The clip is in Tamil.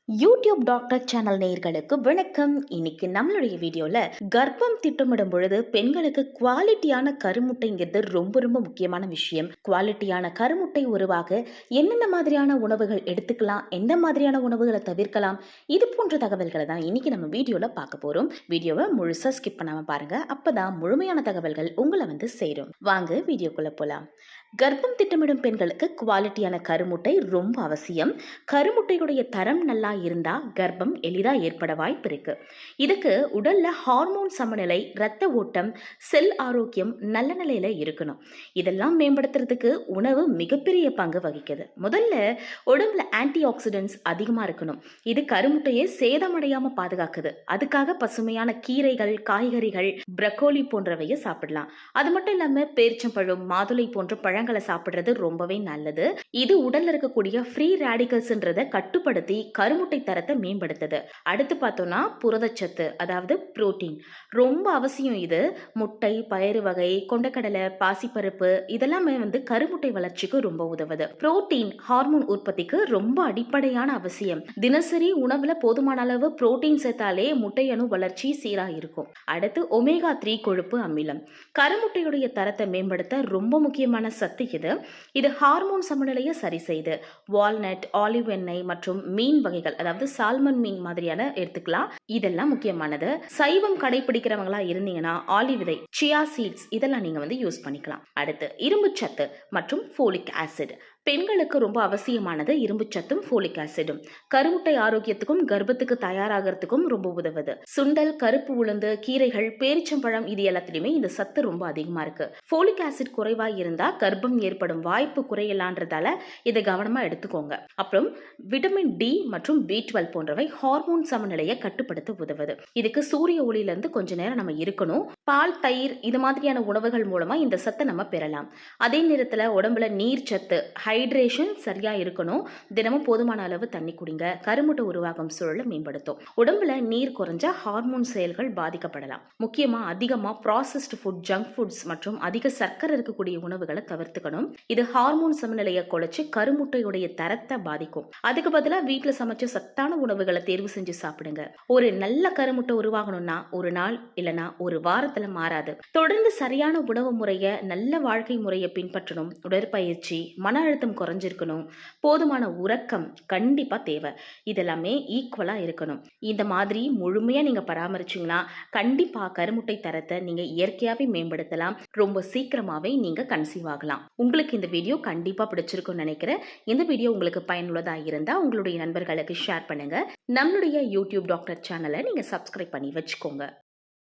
யூடியூப் டாக்டர் சேனல் நேயர்களுக்கு வணக்கம். இன்னைக்கு நம்மளுடைய வீடியோல கர்ப்பம் திட்டமிடும் பொழுது பெண்களுக்கு குவாலிட்டியான கருமுட்டைங்கிறது ரொம்ப ரொம்ப முக்கியமான விஷயம். குவாலிட்டியான கருமுட்டை உருவாக என்னென்ன மாதிரியான உணவுகள் எடுத்துக்கலாம், எந்த மாதிரியான உணவுகளை தவிர்க்கலாம், இது போன்ற தகவல்களை தான் இன்னைக்கு நம்ம வீடியோல பார்க்க போறோம். வீடியோவை முழுசா ஸ்கிப் பண்ணாம பாருங்க, அப்பதான் முழுமையான தகவல்கள் உங்களை சேரும். வாங்க வீடியோக்குள்ள போலாம். கர்ப்பம் திட்டமிடும் பெண்களுக்கு குவாலிட்டியான கருமுட்டை ரொம்ப அவசியம். கருமுட்டையுடைய தரம் நல்லா இருந்தா கர்ப்பம் எளிதா ஏற்பட வாய்ப்பு இருக்கு. இதுக்கு உடல்ல ஹார்மோன் சமநிலை, இரத்த ஓட்டம், செல் ஆரோக்கியம் நல்ல நிலையில இருக்கணும். இதெல்லாம் மேம்படுத்துறதுக்கு உணவு மிகப்பெரிய பங்கு வகிக்குது. முதல்ல உடம்புல ஆன்டி ஆக்சிடென்ட்ஸ் அதிகமா இருக்கணும். இது கருமுட்டையை சேதமடையாம பாதுகாக்குது. அதுக்காக பசுமையான கீரைகள், காய்கறிகள், பிரக்கோலி போன்றவையை சாப்பிடலாம். அது மட்டும் இல்லாம பேரிச்சம்பழம், மாதுளை போன்ற பழங்களை சாப்பிடுறது ரொம்பவே நல்லது. இது உடல்ல இருக்கக்கூடிய ஃப்ரீ ரேடிகல்ஸ்ன்றதை கட்டுப்படுத்தி கருமுட்டை தரத்தை மேம்படுத்துது. அடுத்து பார்த்தோம்னா புரதச்சத்து, அதாவது புரோட்டீன் ரொம்ப அவசியம். இது முட்டை, பயறு வகை, கொண்டக்கடலை, பாசிப்பருப்பு இதெல்லாமே கருமுட்டை வளர்ச்சிக்கு ரொம்ப உதவுது. புரோட்டீன் ஹார்மோன் உற்பத்திக்கு ரொம்ப அடிப்படையான அவசியம். தினசரி உணவுல போதுமான அளவு புரோட்டீன் சேர்த்தாலே முட்டையணு வளர்ச்சி சீரா இருக்கும். அடுத்து ஒமேகா 3 கொழுப்பு அமிலம் கருமுட்டையுடைய தரத்தை மேம்படுத்த ரொம்ப முக்கியமான சத்து இது ஹார்மோன் சமநிலையை சரி செய்து. வால்நட், ஆலிவ் எண்ணெய் மற்றும் மீன் வகைகள், அதாவது சால்மன் மீன் மாதிரியான எடுத்துக்கலாம். இதெல்லாம் முக்கியமானது. சைவம் கடைபிடிக்கிறவங்களா இருந்தீங்கன்னா ஆலிவ் விதை, சியா சீட்ஸ் இதெல்லாம் நீங்க யூஸ் பண்ணிக்கலாம். அடுத்து இரும்பு சத்து மற்றும் ஃபோலிக் ஆசிட் பெண்களுக்கு ரொம்ப அவசியமானது. இரும்பு சத்தும் ஃபோலிக் ஆசிடும் கருமுட்டை ஆரோக்கியத்துக்கும் கர்ப்பத்துக்கு தயாராகிறதுக்கும் ரொம்ப உதவுது. சுண்டல், கருப்பு உளுந்து, கீரைகள், பேரிச்சம்பழம் இது எல்லாத்திலுமே இந்த சத்து ரொம்ப அதிகமா இருக்கு. ஃபோலிக் ஆசிட் குறைவா இருந்தா கர்ப்பம் ஏற்படும் வாய்ப்பு குறையலான்றதால இதை கவனமா எடுத்துக்கோங்க. அப்புறம் விட்டமின் டி மற்றும் B12 போன்றவை ஹார்மோன் சமநிலையை கட்டுப்படுத்த உதவுது. இதுக்கு சூரிய ஒளியில இருந்து கொஞ்ச நேரம் நம்ம இருக்கணும். பால், தயிர் இது மாதிரியான உணவுகள் மூலமா இந்த சத்தை நம்ம பெறலாம். அதே நேரத்துல உடம்புல நீர் சத்து, ஹைட்ரேஷன் சரியா இருக்கணும். தினமும் போதுமான அளவு தண்ணி குடிங்க. கருமுட்டை உருவாகும் சூழலை மேம்படுத்தும். உடம்புல நீர் குறைஞ்சா ஹார்மோன் செயல்கள் பாதிக்கப்படலாம். முக்கியமா அதிகமா ப்ராசஸ்ட் ஃபுட், ஜங்க் ஃபுட்ஸ் மற்றும் அதிக சர்க்கரை இருக்கக்கூடிய உணவுகளை தவிர்த்துக்கணும். இது ஹார்மோன் சமநிலையை குறைச்சு கருமுட்டையுடைய தரத்தை பாதிக்கும். அதுக்கு பதிலாக வீட்டுல சமைச்ச சத்தான உணவுகளை தேர்வு செஞ்சு சாப்பிடுங்க. ஒரு நல்ல கருமுட்டை உருவாகணும்னா ஒரு நாள் இல்லைன்னா ஒரு வாரத்துல மாறாது. தொடர்ந்து சரியான உணவு முறையை, நல்ல வாழ்க்கை முறையை பின்பற்றணும். உடற்பயிற்சி, மன அழுத்தம் குறைஞ்சிருக்கணும். போதுமான உறக்கம் கண்டிப்பா தேவை. இதெல்லாமே ஈக்குவலா இருக்கணும். இந்த மாதிரி முழுமையா நீங்க பராமரிச்சீங்கன்னா கண்டிப்பா கருமுட்டை தரத்தை நீங்க இயற்கையாவே மேம்படுத்தலாம். ரொம்ப சீக்கிரமாவே நீங்க கன்சீவ் ஆகலாம். உங்களுக்கு இந்த வீடியோ கண்டிப்பா பிடிச்சிருக்கும்னு நினைக்கிறேன். இந்த வீடியோ உங்களுக்கு பயனுள்ளதா இருந்தா உங்களுடைய நண்பர்களுக்கு ஷேர் பண்ணுங்க. நம்மளுடைய யூடியூப் டாக்டர் சேனலை நீங்க சப்ஸ்கிரைப் பண்ணி வச்சுக்கோங்க.